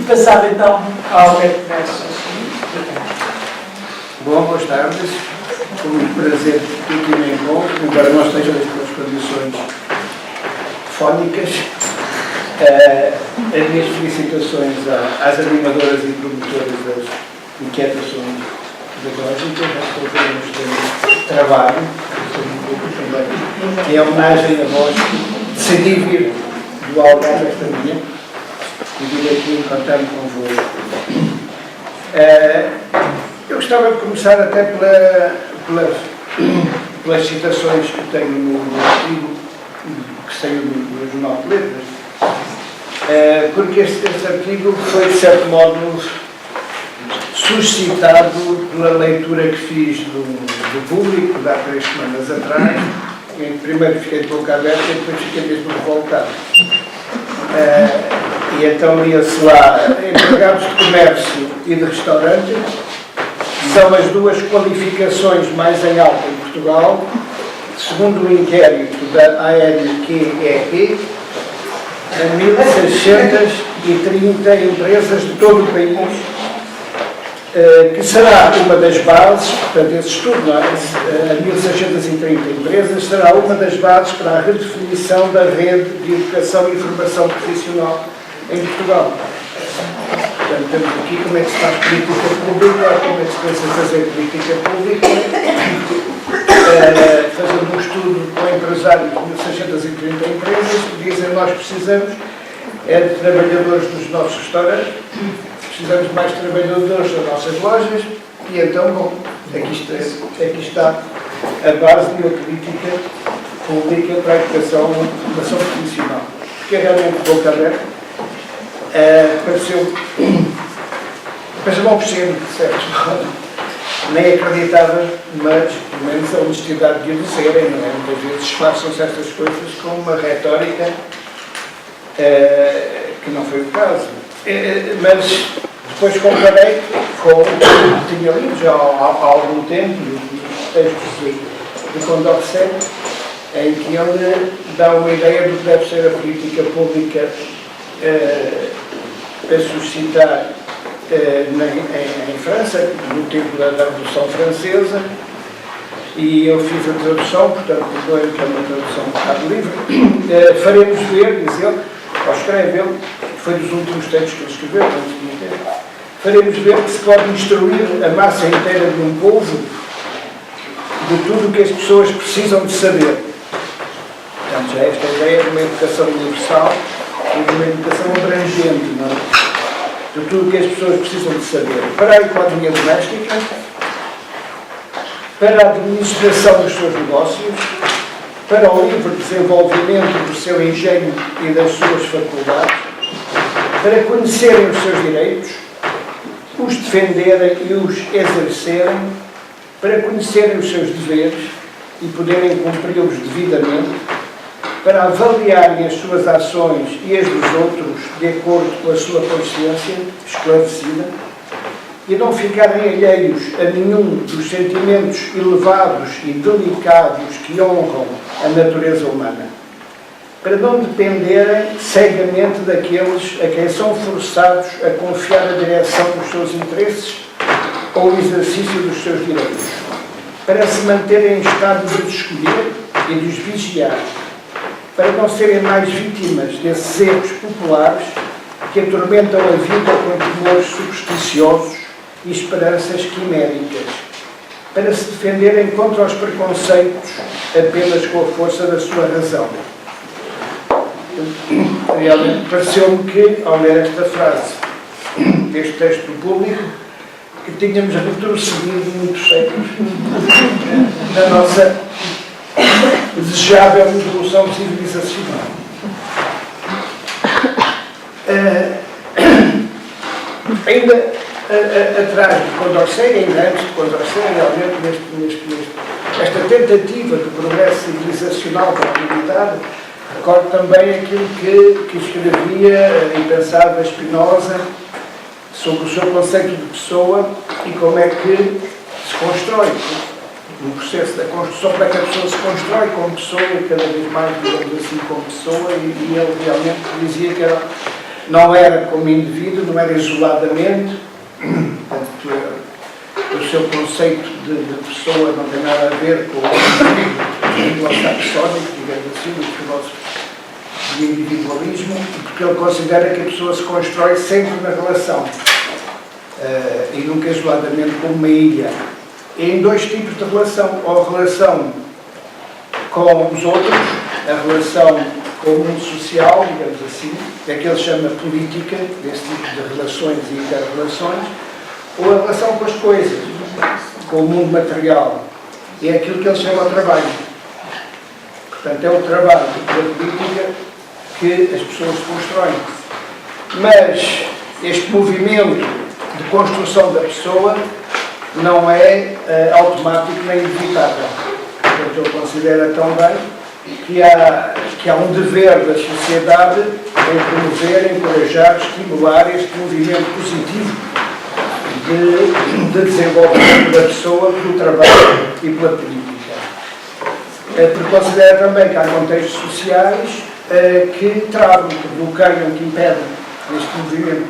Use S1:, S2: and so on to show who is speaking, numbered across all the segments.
S1: passava então ao Alberto Neves.
S2: Bom, boas tardes. Com muito prazer que aqui me encontro, embora não esteja nas condições fónicas. As minhas felicitações às animadoras e promotoras das inquietações pedagógicas, nós fazemos este trabalho, também, em homenagem a vós, decidi vir do Algarve esta manhã e vir aqui encontrar-me convosco. Eu gostava de começar até pelas citações que tenho no artigo que saiu do Jornal de Letras, porque este artigo foi, de certo modo, suscitado pela leitura que fiz do Público, de há 3 semanas atrás, em que primeiro fiquei de boca aberta e depois fiquei mesmo revoltado. E então lia-se lá: empregados de comércio e de restaurante são as 2 qualificações mais em alta em Portugal, segundo o inquérito da ANQEP, a 1.630 empresas de todo o país, que será uma das bases, portanto, esse estudo, não é? A 1.630 empresas será uma das bases para a redefinição da rede de educação e formação profissional em Portugal. Portanto, temos aqui como é que se faz política pública, como é que se pensa fazer política pública, fazendo um estudo com empresários de 1.630 empresas que dizem: nós precisamos de trabalhadores dos nossos restaurantes, precisamos de mais trabalhadores das nossas lojas, e então, bom, aqui está a base de uma política pública para a educação e formação profissional. Porque é realmente boca aberta. Pareceu um obsceno, de certo modo. Nem acreditava, mas pelo menos a honestidade de o disserem, não é? Muitas vezes disfarçam certas coisas com uma retórica que não foi o caso. Mas depois comparei com o que tinha lido já há algum tempo, os textos de Condorcet, em que ele dá uma ideia do que deve ser a política pública a suscitar em França, no tempo da Revolução Francesa, e eu fiz a tradução, portanto, perdoem que é uma tradução um bocado livre. Faremos ver, diz ele, ou escreve ele, foi dos últimos textos que ele escreveu, antes de morrer, faremos ver que se pode instruir a massa inteira de um povo de tudo o que as pessoas precisam de saber. Portanto, já esta ideia de uma educação universal e de uma educação abrangente, não é? De tudo o que as pessoas precisam de saber, para a economia doméstica, para a administração dos seus negócios, para o livre desenvolvimento do seu engenho e das suas faculdades, para conhecerem os seus direitos, os defenderem e os exercerem, para conhecerem os seus deveres e poderem cumpri-los devidamente, para avaliarem as suas ações e as dos outros de acordo com a sua consciência esclarecida e não ficarem alheios a nenhum dos sentimentos elevados e delicados que honram a natureza humana, para não dependerem cegamente daqueles a quem são forçados a confiar a direção dos seus interesses ou o exercício dos seus direitos, para se manterem em estado de os escolher e de os vigiar, para não serem mais vítimas desses erros populares que atormentam a vida com temores supersticiosos e esperanças quiméricas, para se defenderem contra os preconceitos apenas com a força da sua razão. Realmente pareceu-me que, ao ler esta frase deste texto do Público, que tínhamos retrocedido muitos séculos na nossa desejável evolução civilizacional. Ainda atrás de Condorcet, ainda antes de Condorcet, realmente esta tentativa de progresso civilizacional para a humanidade, recordo também aquilo que escrevia e pensava Spinoza sobre o seu conceito de pessoa e como é que se constrói. No processo da construção, como é que a pessoa se constrói como pessoa e cada vez mais, digamos assim, como pessoa, e ele realmente dizia que era não era como indivíduo, não era isoladamente, portanto, o seu conceito de pessoa não tem nada a ver com o anglo-saxónico, digamos assim, os filósofos de individualismo, porque ele considera que a pessoa se constrói sempre na relação e nunca isoladamente como uma ilha. E em dois tipos de relação, ou a relação com os outros, a relação com o mundo social, digamos assim, é que ele chama política, desse tipo de relações e inter-relações, ou a relação com as coisas, com o mundo material, é aquilo que ele chama de trabalho. Portanto, é o trabalho da política que as pessoas constroem. Mas este movimento de construção da pessoa não é automático nem inevitável. Portanto, ele considera também que há um dever da sociedade em promover, encorajar, estimular este movimento positivo de desenvolvimento da pessoa pelo trabalho e pela política. Porque considera também que há contextos sociais que travam, que bloqueiam, que impedem este movimento.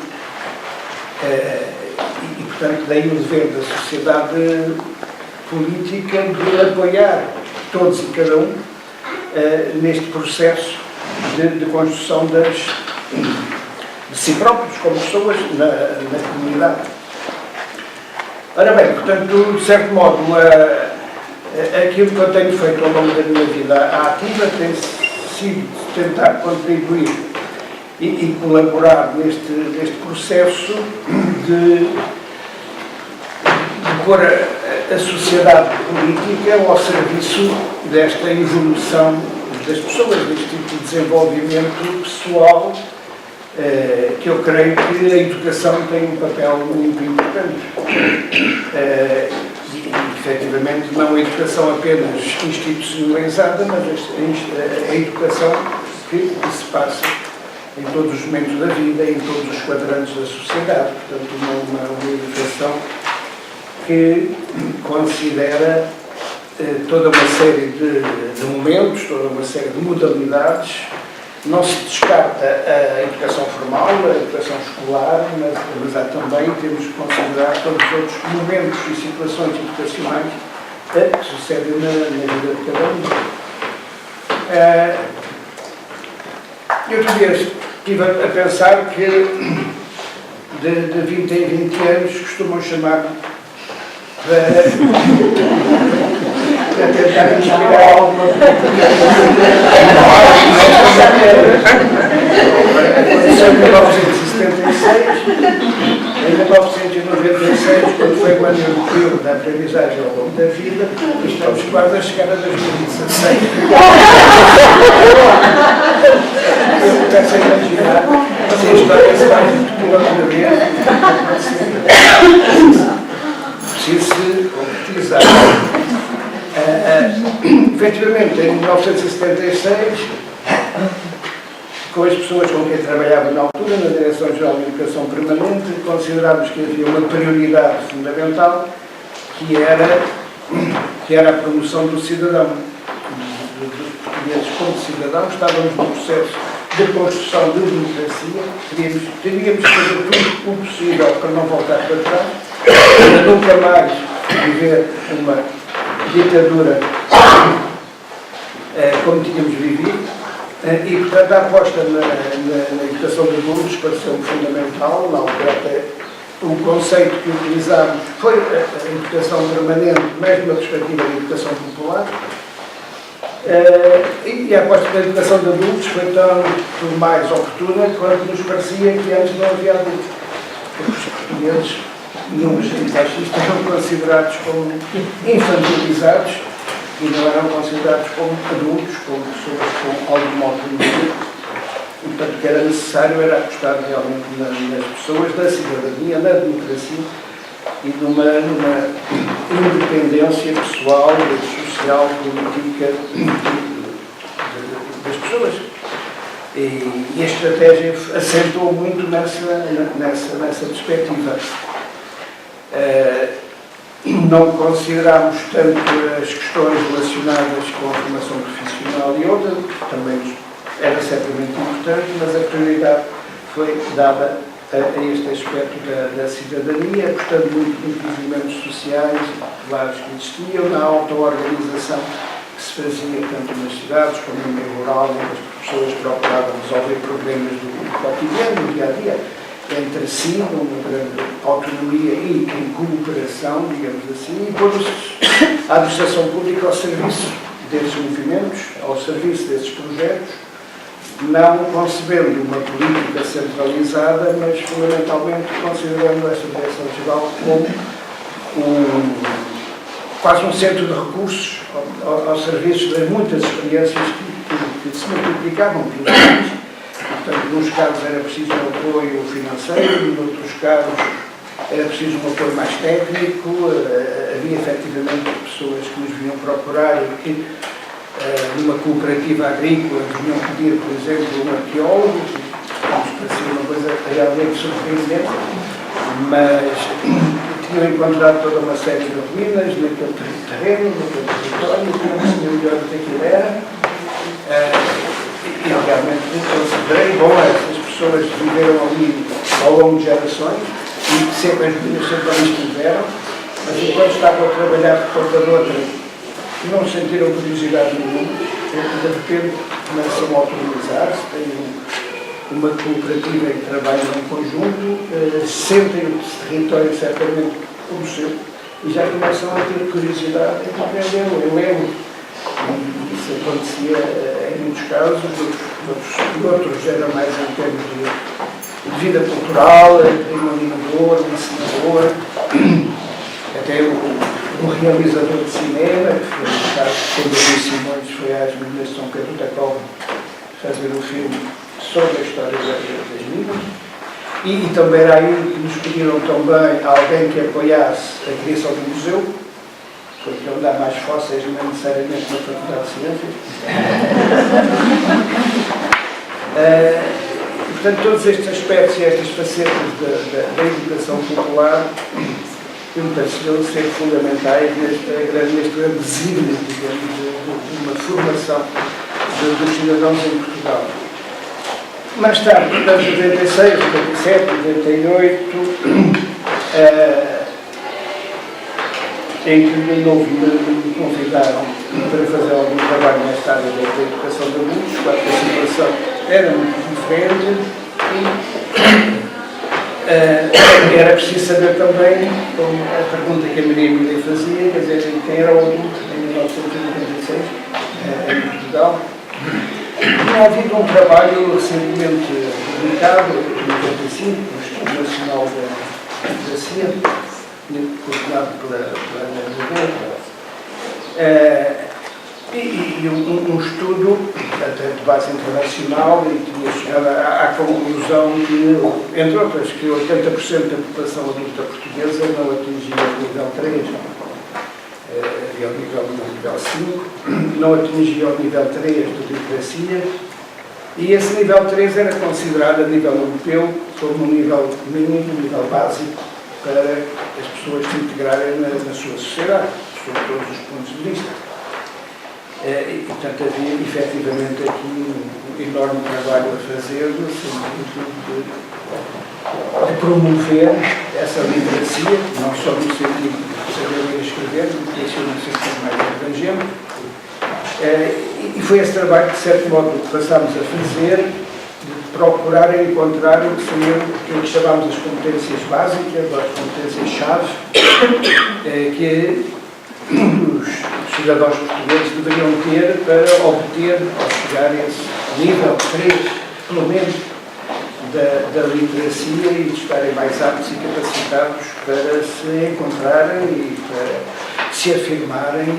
S2: E, portanto, daí o dever da sociedade política de apoiar todos e cada um neste processo de construção de si próprios, como pessoas, na comunidade. Ora bem, portanto, de certo modo, aquilo que eu tenho feito ao longo da minha vida ativa tem sido tentar contribuir e colaborar neste processo de pôr a sociedade política ao serviço desta evolução das pessoas, deste tipo de desenvolvimento pessoal, que eu creio que a educação tem um papel muito importante. E, efetivamente, não a educação apenas institucionalizada, mas a educação que se passa em todos os momentos da vida, em todos os quadrantes da sociedade. Portanto, uma educação que considera toda uma série de momentos, toda uma série de modalidades. Não se descarta a educação formal, a educação escolar, mas há também, temos que considerar todos os outros momentos e situações educacionais que sucedem na vida de cada um. Eu estive a pensar que de 20 em 20 anos costumam chamar para tentar inspirar alguma aconteceu em 1976, em 1996, quando foi o ano europeu da aprendizagem ao longo da vida, e estamos quase a chegar a 2016. Eu começo a imaginar se a história se vai pela outra vez, preciso se concretizar. Efetivamente, em 1976, com as pessoas com quem trabalhava na altura, na Direção-Geral de Educação Permanente, considerámos que havia uma prioridade fundamental, que era a promoção do cidadão, dos portugueses como cidadãos. Estávamos num processo de construção de democracia, teríamos que fazer tudo o possível para não voltar para trás, para nunca mais viver uma ditadura como tínhamos vivido, e portanto a aposta na educação de adultos pareceu fundamental. Na altura até o conceito que utilizámos foi a educação permanente, mas numa perspectiva de educação popular, e a aposta na educação de adultos foi tanto mais oportuna quanto nos parecia que antes não havia adultos, porque os portugueses num regime fascista eram considerados como infantilizados e não eram considerados como adultos, como pessoas com alguma autonomia. E, portanto, o que era necessário era apostar realmente nas pessoas, na cidadania, na democracia e numa independência pessoal, social, política das pessoas. E a estratégia acentuou muito nessa perspectiva. Não consideramos tanto as questões relacionadas com a formação profissional e outra, que também era certamente importante, mas a prioridade foi dada a este aspecto da cidadania, apostando muito nos movimentos sociais populares que existiam, na auto-organização que se fazia tanto nas cidades como no meio rural, onde as pessoas procuravam resolver problemas do cotidiano, do dia-a-dia, entre si, numa grande autonomia e em cooperação, digamos assim, e pôs a administração pública ao serviço desses movimentos, ao serviço desses projetos, não concebendo uma política centralizada, mas fundamentalmente considerando esta direção-geral como quase um centro de recursos ao serviço das muitas experiências que se multiplicavam pelo país. Portanto, nos casos era preciso um apoio financeiro, noutros casos era preciso um apoio mais técnico, havia efetivamente pessoas que nos vinham procurar e que numa cooperativa agrícola vinham pedir, por exemplo, um arqueólogo, que parecia uma coisa realmente surpreendente, mas tinham encontrado toda uma série de ruínas naquele terreno, naquele território, que não se melhor do que aquilo era, e realmente considerei, bom, essas pessoas viveram ali ao longo de gerações e sempre as ruínas sempre ali estiveram, mas enquanto estavam a trabalhar por conta de outra, não sentiram curiosidade nenhuma, de repente começam a autonomizar-se, têm uma cooperativa em que trabalham em conjunto, sentem o território certamente como seu e já começam a ter curiosidade em compreender o eu. Isso acontecia em muitos casos, outros eram mais em termos de vida cultural, um animador, um ensinador, até um realizador de cinema, que foi no caso quando o Luís Simões foi às Minas de São Pedro da Cova fazer um filme sobre a história das Minas. E também era aí que nos pediram também alguém que apoiasse a criação do museu, porque onde há mais fósseis não é necessariamente na Faculdade de Ciências. Portanto, todos estes aspectos e estas facetas da educação popular me pareciam ser fundamentais neste grande desígnio, digamos, de uma formação dos cidadãos em Portugal. Mais tarde, portanto, em 96, 97, 98, em que de novo me convidaram para fazer algum trabalho nesta área da educação de adultos, claro que a situação era muito diferente e era preciso saber também, como a pergunta que a Maria Emília fazia, quer dizer, quem era o adulto em 1996, em Portugal. Tinha havido um trabalho recentemente publicado, em 95, no Estudo Nacional da Democracia, coordenado pela Ana Oliveira, e um estudo até de base internacional e tinha chegado à conclusão que, entre outras, que 80% da população adulta portuguesa não atingia o nível 3, havia o nível 5, não atingia o nível 3 de democracia, e esse nível 3 era considerado a nível europeu como um nível mínimo, um nível básico para as pessoas se integrarem na sua sociedade, sob todos os pontos de vista. E, portanto, havia efetivamente aqui um enorme trabalho a fazer no sentido de promover essa literacia, não só no sentido de saber ler e escrever, mas no sentido mais abrangente. E foi esse trabalho que, de certo modo, passámos a fazer, de procurar encontrar o que seriam aquilo que chamamos as competências básicas, ou as competências-chave, que os cidadãos portugueses deveriam ter para obter, ao chegar a esse nível 3, pelo menos, da literacia e de estarem mais aptos e capacitados para se encontrarem e para se afirmarem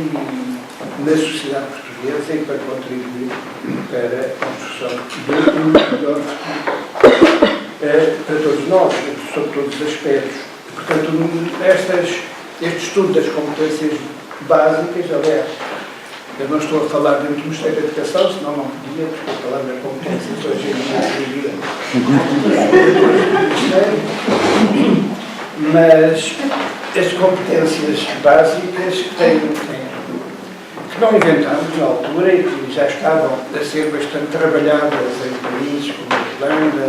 S2: na sociedade portuguesa e para contribuir para a construção de um melhor futuro para todos nós, sob todos os aspectos. Portanto, este estudo das competências básicas, aliás, eu não estou a falar dentro do Ministério da Educação, senão não podia, porque a palavra competências hoje em dia é proibida. Mas as competências básicas que não inventamos na altura e que já estavam a ser bastante trabalhadas em países como a Irlanda,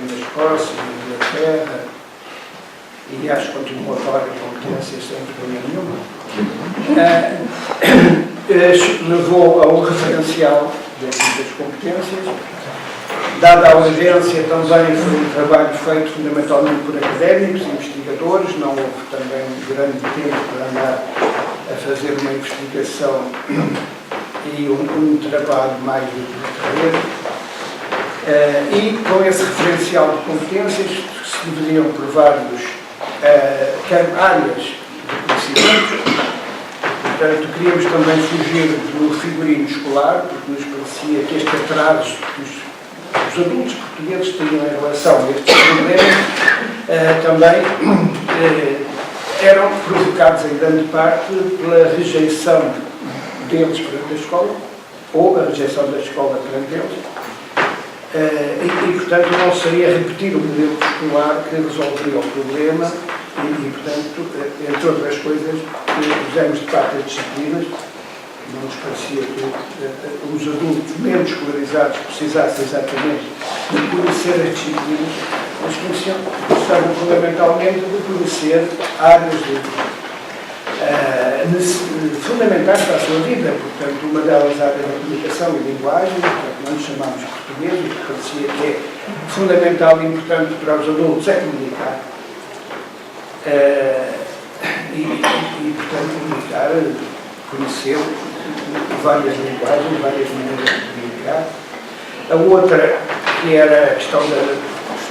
S2: nas Escócia, na Inglaterra, e acho que continuo a falar de competências sem problema nenhum, levou a um referencial das competências. Dada a urgência, também foi um trabalho feito fundamentalmente por académicos e investigadores, não houve também um grande tempo para andar a fazer uma investigação e um trabalho mais do terreno. E com esse referencial de competências se deveriam por vários áreas de conhecimento. Portanto, queríamos também fugir do figurino escolar, porque nos parecia que este atraso os adultos portugueses tinham em relação a estes problemas também eram provocados em grande parte pela rejeição deles perante a escola, ou a rejeição da escola perante eles, e portanto não seria repetir o modelo escolar que resolveria o problema e portanto, entre outras coisas, fizemos de parte as disciplinas. Não nos parecia que os adultos menos escolarizados precisassem exatamente de conhecer as disciplinas, mas precisavam fundamentalmente de conhecer áreas fundamentais para a sua vida. Portanto, uma delas a área da comunicação e linguagem, portanto, não nos chamamos português, o que parecia que é fundamental e importante para os adultos é comunicar. Portanto, comunicar, conhecer várias linguagens, várias maneiras de comunicar. A outra, que era a questão se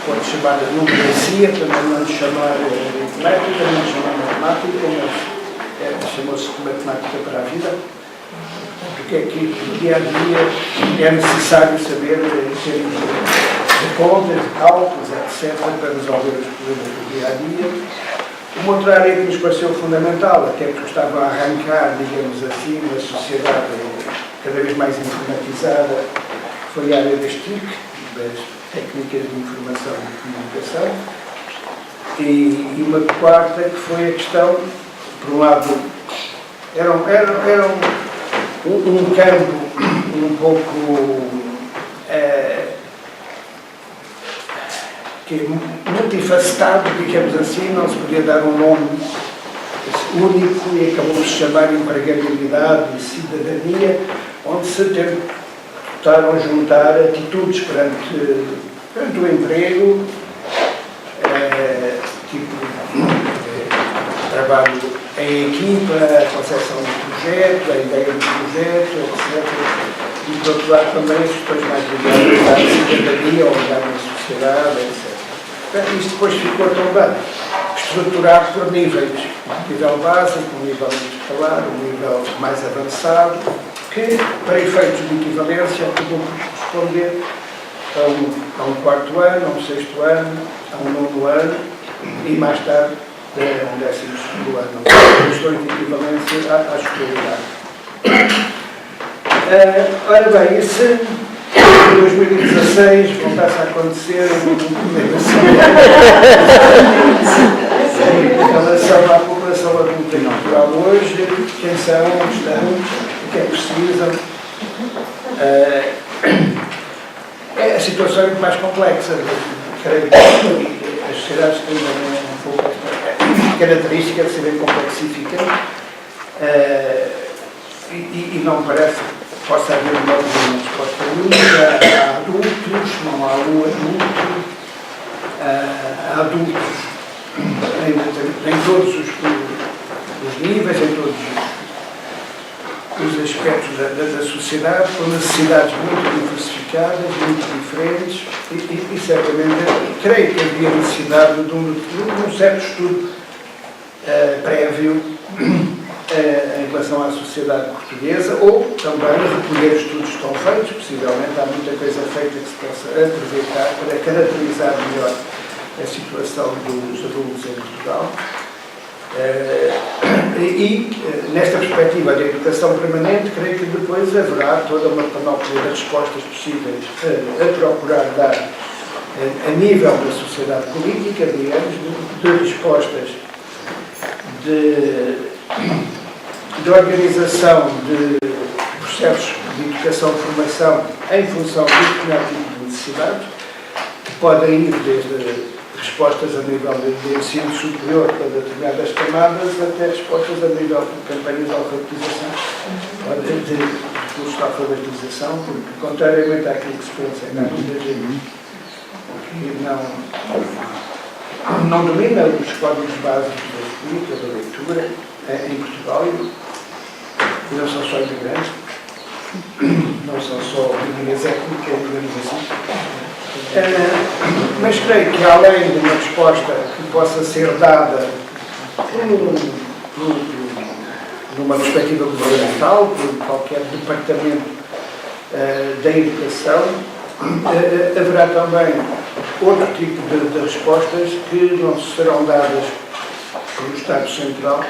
S2: pode chamar de numeracia, também não lhe chamar aritmética, não lhe chamar matemática, mas chamou-se de matemática para a vida, porque é que no dia a dia é necessário saber em termos de contas, de cálculos, etc., para resolver os problemas do dia a dia. Uma outra área que nos pareceu fundamental, até porque estava a arrancar, digamos assim, uma sociedade cada vez mais informatizada, foi a área das TIC, das técnicas de informação e comunicação, e uma quarta que foi a questão, por um lado, era um campo um pouco que é multifacetado, digamos assim, não se podia dar um nome único e acabou por se chamar empregabilidade e cidadania, onde se tentaram juntar atitudes perante o emprego, trabalho em equipa, a concepção do projeto, a ideia do projeto, etc. E, por outro lado, também as questões mais ligadas à cidadania ou ligadas à sociedade, etc. Portanto, isto depois ficou também estruturado por níveis. Um nível básico, um nível escolar, um nível mais avançado, que, para efeitos de equivalência, acabou por corresponder a um quarto ano, a um sexto ano, a um nono ano e, mais tarde, a um 12º ano. Questões de equivalência à escolaridade. Ora bem, e se em 2016 voltasse a acontecer em relação à população adulta e natural hoje, quem são, onde estão, o que é que precisam? A situação é muito mais complexa. Creio que as sociedades têm um pouco a característica de serem complexificadas e não parece que possa haver uma resposta única. Há adultos, não há um adulto, há adultos em todos os níveis, em todos os aspectos da sociedade, com necessidades muito diversificadas, muito diferentes e certamente creio que havia necessidade de um certo estudo prévio em relação à sociedade portuguesa, ou também recolher estudos que estão feitos. Possivelmente há muita coisa feita que se possa aproveitar para caracterizar melhor a situação dos adultos em Portugal. Nesta perspectiva da educação permanente, creio que depois haverá toda uma panóplia de respostas possíveis a procurar dar a nível da sociedade política, digamos, de respostas de organização de processos de educação e formação em função de determinado tipo de necessidades, que podem ir desde respostas a nível de ensino superior para determinadas camadas até respostas a nível de campanhas de alfabetização, de cursos de alfabetização, porque, contrariamente àquilo que se pensa, há muita gente que não domina os códigos básicos da escrita, da leitura, em Portugal, e não são só imigrantes, não são só minorias étnicas, digamos assim. Mas creio que, além de uma resposta que possa ser dada numa perspectiva governamental, por qualquer departamento da educação, haverá também outro tipo de respostas que não serão dadas pelo Estado Central,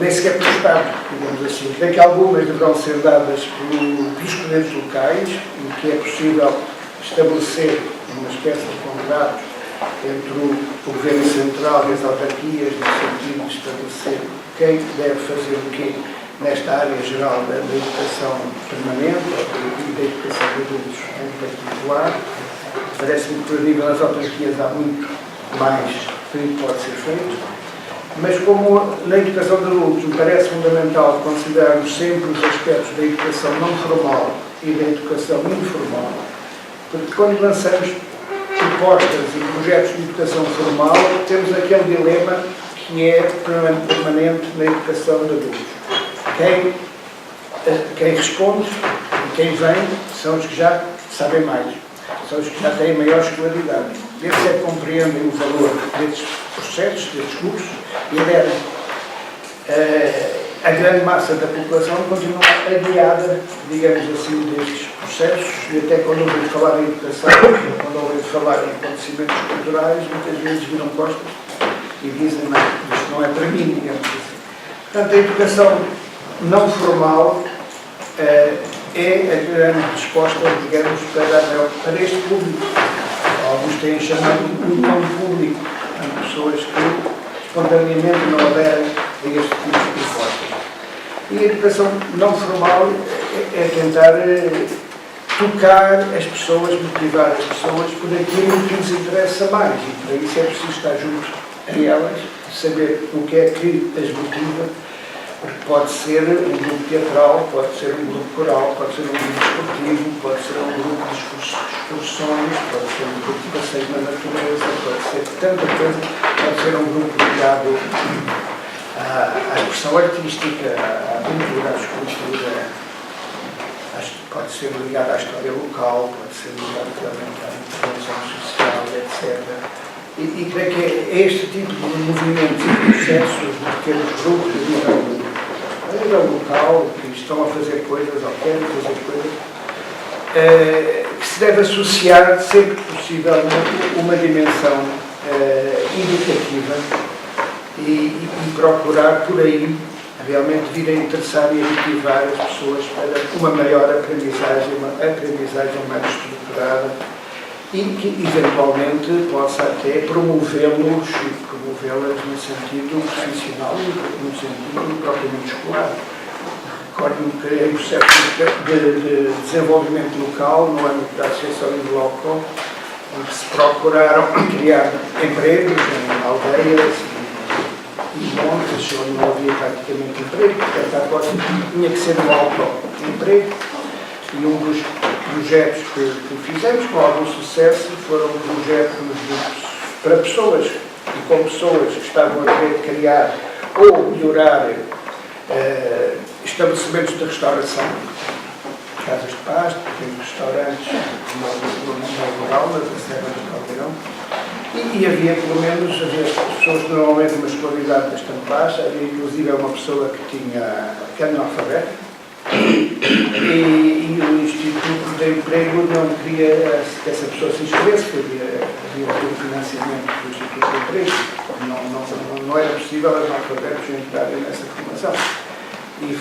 S2: nem sequer pelo Estado, digamos assim. Creio que algumas deverão ser dadas pelos poderes locais, em que é possível estabelecer uma espécie de contrato entre o Governo Central e as autarquias, no sentido de estabelecer quem deve fazer o quê nesta área geral da educação permanente e da educação de adultos em particular. Parece-me que, por nível das autarquias, há muito mais que pode ser feito. Mas como na educação de adultos me parece fundamental considerarmos sempre os aspectos da educação não formal e da educação informal, porque quando lançamos propostas e projetos de educação formal, temos aquele dilema que é permanente na educação de adultos. Quem responde e quem vem são os que já sabem mais, são os que já têm maior escolaridade. Esses é que compreendem o valor destes processos, destes cursos, e aderem. A grande massa da população continua aliada, digamos assim, destes processos, e até quando ouvem falar em educação, quando ouvem falar em acontecimentos culturais, muitas vezes viram costas e dizem, não, isto não é para mim, digamos assim. Portanto, a educação não formal é a grande resposta, digamos, para este público. Alguns têm chamado de não público, pessoas que espontaneamente não aderem a este tipo de propostas. E a educação não formal é tentar tocar as pessoas, motivar as pessoas por aquilo que lhes interessa mais. E para isso é preciso estar junto a elas, saber o que é que as motiva, porque pode ser um grupo teatral, pode ser um grupo coral, pode ser um grupo esportivo, pode ser um grupo de excursões, pode ser um grupo de passeio na natureza, pode ser tanta coisa, pode ser um grupo ligado à expressão artística, à pintura, à escultura, pode ser ligado à história local, pode ser ligado realmente à intervenção social, etc. E creio que é este tipo de movimentos e processos de pequenos grupos a nível local, que estão a fazer coisas ou querem fazer coisas, que se deve associar sempre que possível uma dimensão educativa e procurar por aí realmente vir a interessar e a motivar as pessoas para uma maior aprendizagem mais estruturada e que eventualmente possa até promovê-los e promovê-las no sentido profissional e no sentido propriamente escolar. Recordo-me que em processo de desenvolvimento local, no âmbito da Associação Inloco, em que se procuraram criar empregos em aldeias e montes onde não havia praticamente emprego, portanto a coisa tinha que ser um autoemprego. E um dos projetos que fizemos com algum sucesso foram projetos para pessoas, e com pessoas que estavam a querer criar ou melhorar estabelecimentos de restauração, casas de pasto, pequenos restaurantes no rural, na Serra do Caldeirão, e havia pelo menos pessoas que normalmente uma escolaridade bastante baixa, havia inclusive uma pessoa que era analfabeta, e o Instituto de Emprego não queria que essa pessoa se inscrevesse, porque havia um financiamento do Instituto de Emprego, não era possível os analfabetos entrarem nessa formação. E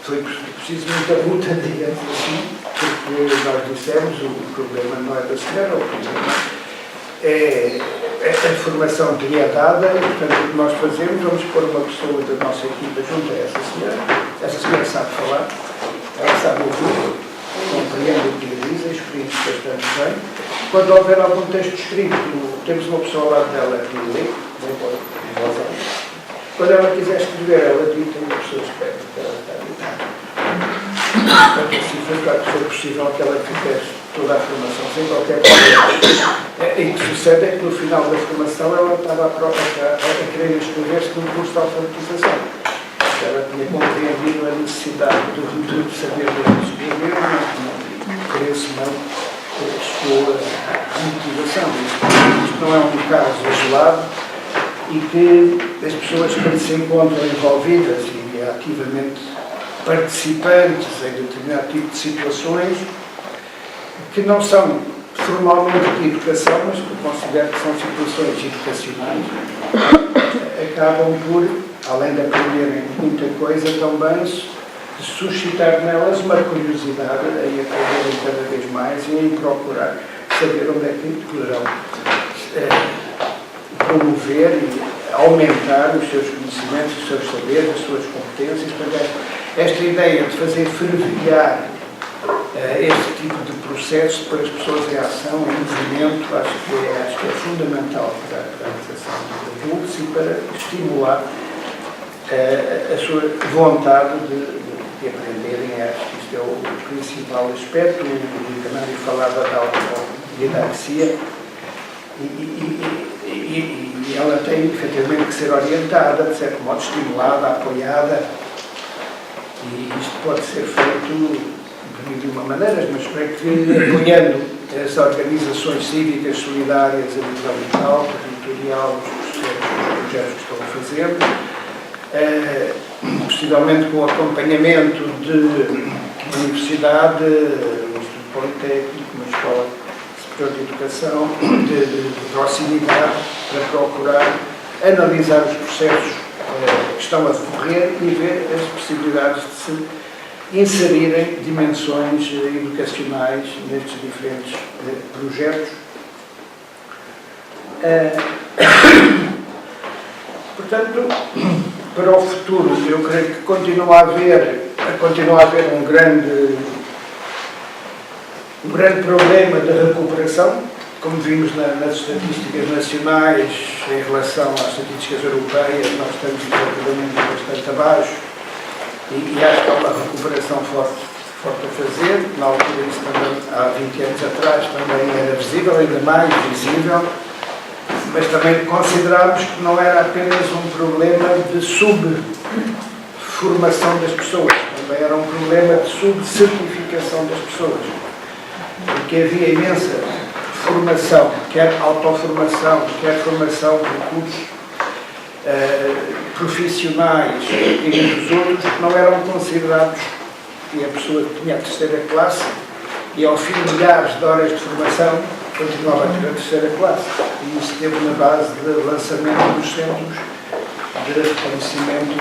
S2: foi preciso muita luta, digamos assim, porque nós dissemos o problema não é da senhora, o problema é a formação que lhe é dada, e portanto o que nós fazemos, vamos pôr uma pessoa da nossa equipa junto a essa senhora sabe falar, ela sabe ouvir, compreende o que lhe diz, exprime-se bastante bem, quando houver algum texto escrito, temos uma pessoa ao lado dela que lê, quando ela quiser escrever, ela diz, tem uma pessoa espera que ela está a ditar. Portanto, assim, foi possível que ela fizesse toda a formação sem qualquer problema. E o que sucede é que no final da formação ela estava a querer inscrever-se num curso de alfabetização. Ela tinha compreendido a necessidade de saber ler e escrever, mas por isso não chegou a motivação. Isto não é um caso isolado e que as pessoas que se encontram envolvidas e ativamente participantes em determinado tipo de situações que não são formalmente de educação, mas que considero que são situações educacionais, acabam por, além de aprenderem muita coisa, também de suscitar nelas uma curiosidade em aprenderem cada vez mais e em procurar saber onde é que poderão promover e aumentar os seus conhecimentos, os seus saberes, as suas competências. Portanto, esta ideia de fazer fervilhar este tipo de processo para as pessoas em ação, em movimento, acho que é fundamental para a realização de adultos e para estimular a sua vontade de aprenderem. Acho que isto é o principal aspecto. O Canário falava da autodidaxia e ela tem efetivamente que ser orientada, de certo modo estimulada, apoiada, e isto pode ser feito de uma maneira, mas creio que apoiando as organizações cívicas solidárias a nível local, territorial, os projetos que estão a fazer, possivelmente com o acompanhamento de universidade, um Instituto Politécnico, uma escola superior de educação, de proximidade, para procurar analisar os processos que estão a decorrer e ver as possibilidades de se inserirem dimensões educacionais nestes diferentes projetos. Portanto, para o futuro, eu creio que continua a haver um grande problema de recuperação, como vimos nas estatísticas nacionais em relação às estatísticas europeias. Nós estamos efetivamente bastante abaixo e acho que há uma recuperação forte a fazer. Na altura, isso também, há 20 anos atrás, também era visível, ainda mais visível, mas também considerámos que não era apenas um problema de subformação das pessoas, também era um problema de subcertificação das pessoas, porque havia imensa formação, quer autoformação, quer formação de cursos profissionais e dos outros, que não eram considerados, e a pessoa que tinha a terceira classe e ao fim de milhares de horas de formação continuava a ter a terceira classe, e isso teve na base de lançamento dos centros de reconhecimento,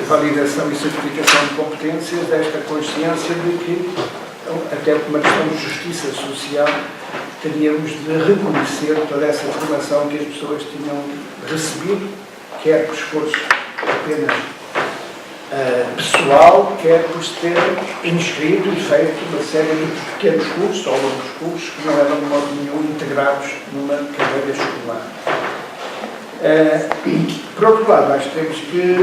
S2: validação e certificação de competências, esta consciência de que, até por uma questão de justiça social, teríamos de reconhecer toda essa formação que as pessoas tinham recebido, quer por esforço apenas pessoal, quer por se terem inscrito e feito uma série de pequenos cursos ou longos cursos que não eram de modo nenhum integrados numa carreira escolar. Por outro lado, acho que temos que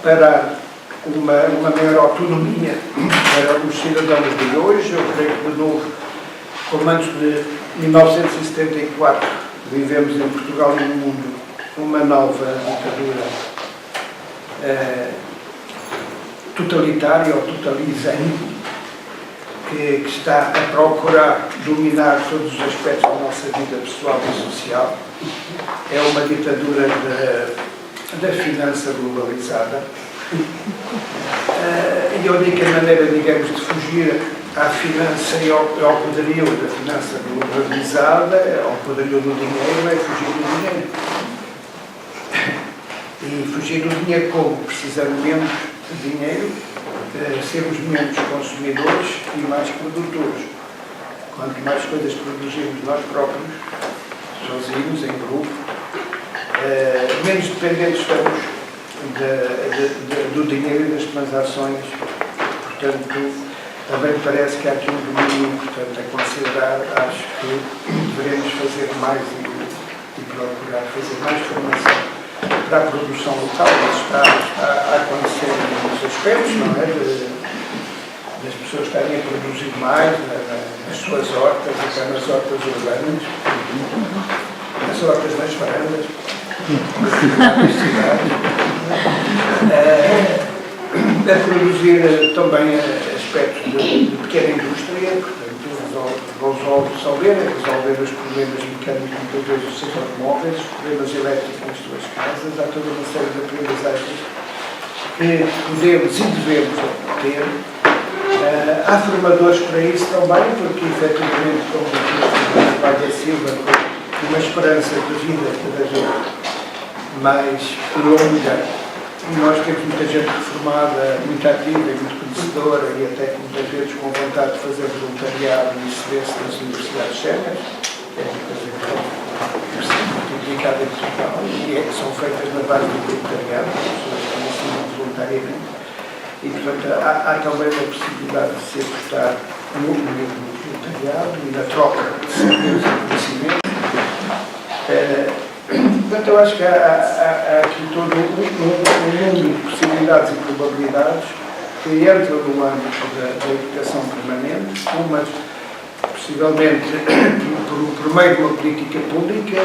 S2: preparar uma maior autonomia para os cidadãos de hoje. Eu creio que, de novo, como antes de 1974, vivemos em Portugal e no mundo uma nova ditadura totalitária ou totalizante, que está a procurar dominar todos os aspectos da nossa vida pessoal e social. É uma ditadura da finança globalizada. E a única maneira, digamos, de fugir à finança e ao poderio da finança globalizada, ao poderio do dinheiro, é fugir do dinheiro. E fugir do dinheiro como? Precisando menos de dinheiro, sermos menos consumidores e mais produtores. Quanto mais coisas produzimos nós próprios, sozinhos, em grupo, menos dependentes estamos do dinheiro e das transações. Portanto, Também parece que há aqui um domínio importante a considerar. Acho que devemos fazer mais e procurar fazer mais formação para a produção local. Isso está a acontecer em muitos aspectos, não é? Das pessoas estarem a produzir mais nas suas hortas, até nas hortas urbanas, nas hortas nas varandas, nas cidades, a produzir também aspectos de pequena indústria, portanto, resolver os problemas mecânicos, muitas vezes dos seus automóveis, os problemas elétricos nas suas casas. Há toda uma série de aprendizagens que podemos e devemos ter. Há formadores para isso também, porque efetivamente, como o Padre Silva, com uma esperança de vida cada vez mais longa. Nós temos muita gente reformada, muito ativa e muito conhecedora e até muitas vezes com vontade de fazer voluntariado e isso vê-se nas universidades séniores, que é uma coisa que é muito implicada em Portugal e que são feitas na base do voluntariado, as pessoas que ensinam voluntariamente. E, portanto, há também uma possibilidade de se apostar no voluntariado e na troca de saberes e conhecimento. Portanto, eu acho que há aqui todo um mundo de possibilidades e probabilidades que entram no âmbito da educação permanente, umas possivelmente por meio de uma política pública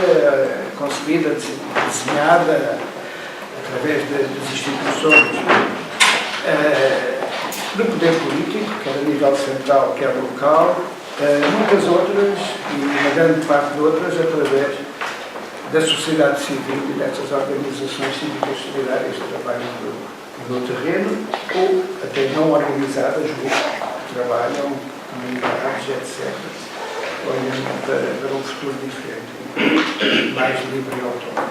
S2: concebida, desenhada através das instituições do poder político, quer a nível central, quer local, muitas outras, e uma grande parte de outras, através da sociedade civil e dessas organizações cívicas solidárias que trabalham no terreno, ou até não organizadas, que trabalham, comunidades, etc., olhando para um futuro diferente, mais livre e autónomo.